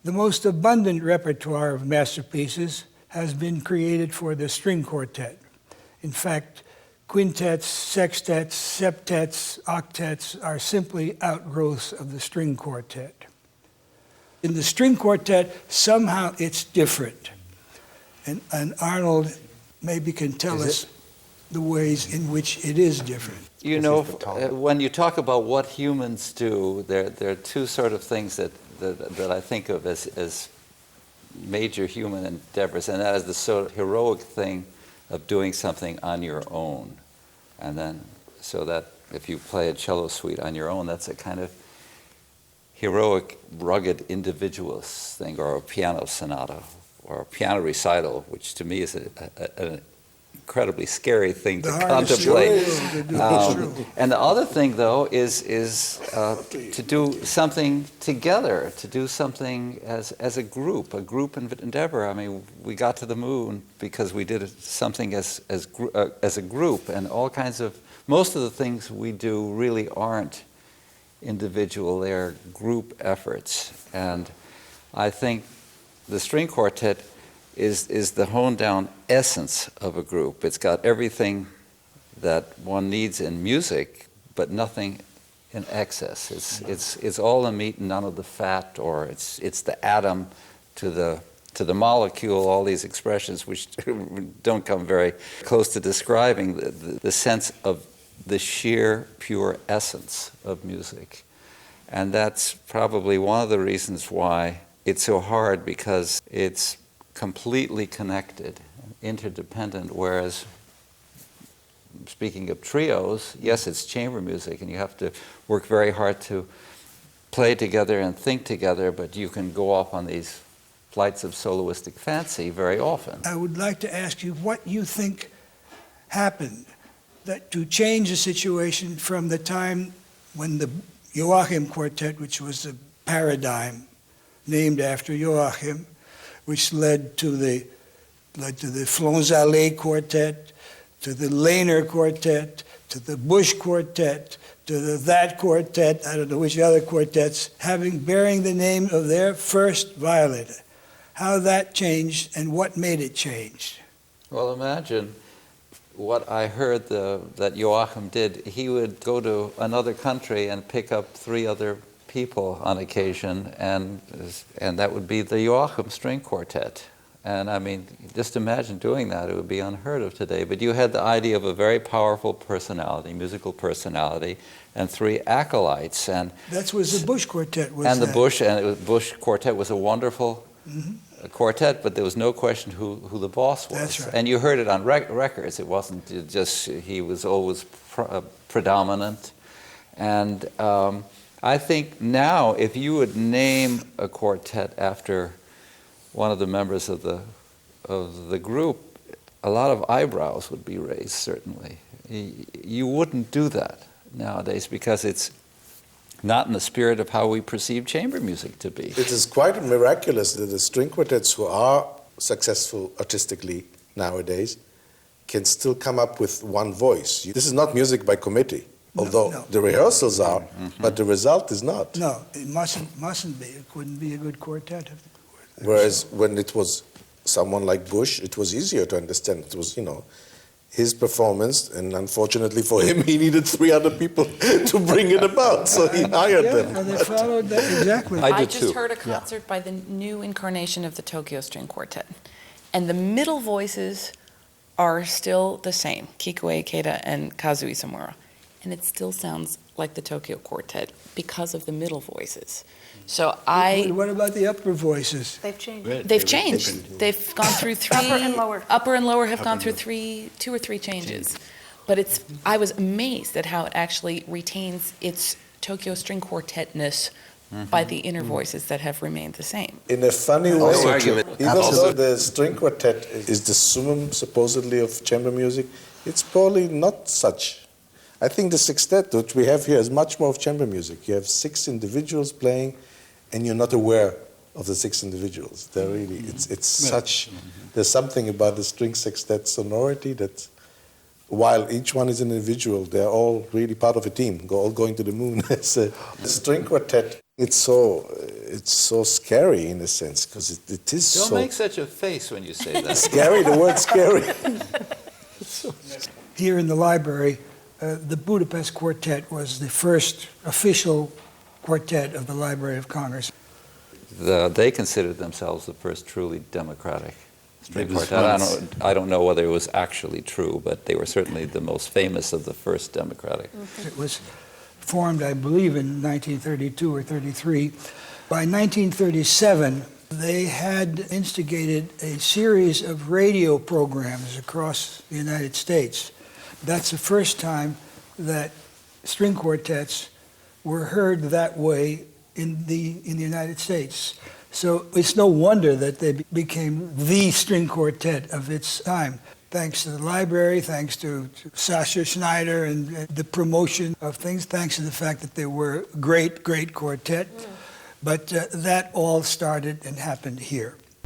The most abundant repertoire of masterpieces has been created for the string quartet. In fact, quintets, sextets, septets, octets are simply outgrowths of the string quartet. In the string quartet, somehow it's different. And Arnold maybe can tell us the ways in which it is different. You know, when you talk about what humans do, there are two sort of things that I think of as major human endeavors, and that is the sort of heroic thing of doing something on your own. And then, so that if you play a cello suite on your own, that's a kind of heroic, rugged individualist thing, or a piano sonata, or a piano recital, which to me is an incredibly scary thing to contemplate. And the other thing, though, is to do something together, to do something as a group endeavor. I mean, we got to the moon because we did something as a group, and all kinds of, most of the things we do really aren't individual, they're group efforts. And I think the string quartet is the honed down essence of a group. It's got everything that one needs in music, but nothing in excess. It's all the meat and none of the fat, or it's the atom to the molecule, all these expressions which don't come very close to describing the sense of the sheer, pure essence of music. And that's probably one of the reasons why it's so hard, because it's completely connected, interdependent, whereas speaking of trios, yes, it's chamber music, and you have to work very hard to play together and think together, but you can go off on these flights of soloistic fancy very often. I would like to ask you what you think happened to change the situation from the time when the Joachim Quartet, which was the paradigm named after Joachim, which led to the Flonzalais Quartet, to the Lehner Quartet, to the Busch Quartet, to that quartet, I don't know which other quartets, bearing the name of their first violin. How that changed and what made it change? Well, imagine what I heard that Joachim did. He would go to another country and pick up 3 other people on occasion, and that would be the Joachim String Quartet. And I mean, just imagine doing that. It would be unheard of today. But you had the idea of a very powerful personality, musical personality, and 3 acolytes. And that was the Busch Quartet. The Busch Quartet was a wonderful quartet, but there was no question who the boss was. That's right. And you heard it on records. It wasn't just he was always predominant. And I think now, if you would name a quartet after one of the members of the group, a lot of eyebrows would be raised, certainly. You wouldn't do that nowadays because it's not in the spirit of how we perceive chamber music to be. It is quite miraculous that the string quartets who are successful artistically nowadays can still come up with one voice. This is not music by committee. Although the rehearsals are, but the result is not. No, it mustn't be. It couldn't be a good quartet. Whereas when it was someone like Busch, it was easier to understand. It was, his performance, and unfortunately for him, he needed 3 other people to bring it about, so he hired them. And they followed that exactly. I just heard a concert by the new incarnation of the Tokyo String Quartet, and the middle voices are still the same, Kikuei Ikeda and Kazuo Isamura. And it still sounds like the Tokyo Quartet because of the middle voices. So What about the upper voices? They've changed. They've gone through 3. Upper and lower. Upper and lower have gone through 2 or 3 changes. But I was amazed at how it actually retains its Tokyo String Quartet-ness by the inner voices that have remained the same. In a funny way, even though the string quartet is the summum, supposedly, of chamber music, it's probably not such. I think the sextet, which we have here, is much more of chamber music. You have 6 individuals playing, and you're not aware of the 6 individuals. They're really, it's such, there's something about the string sextet sonority that, while each one is an individual, they're all really part of a team, all going to the moon. The string quartet It's so scary in a sense, because it is Don't so make such a face when you say that. scary. The word scary. Here in the library, the Budapest Quartet was the first official quartet of the Library of Congress. They considered themselves the first truly democratic string It was quartet. once. I don't know whether it was actually true, but they were certainly the most famous of the first democratic. It was formed, I believe, in 1932 or 33. By 1937, they had instigated a series of radio programs across the United States. That's the first time that string quartets were heard that way in the United States. So it's no wonder that they became the string quartet of its time. Thanks to the library, thanks to Sasha Schneider and the promotion of things, thanks to the fact that they were a great, great quartet. But that all started and happened here.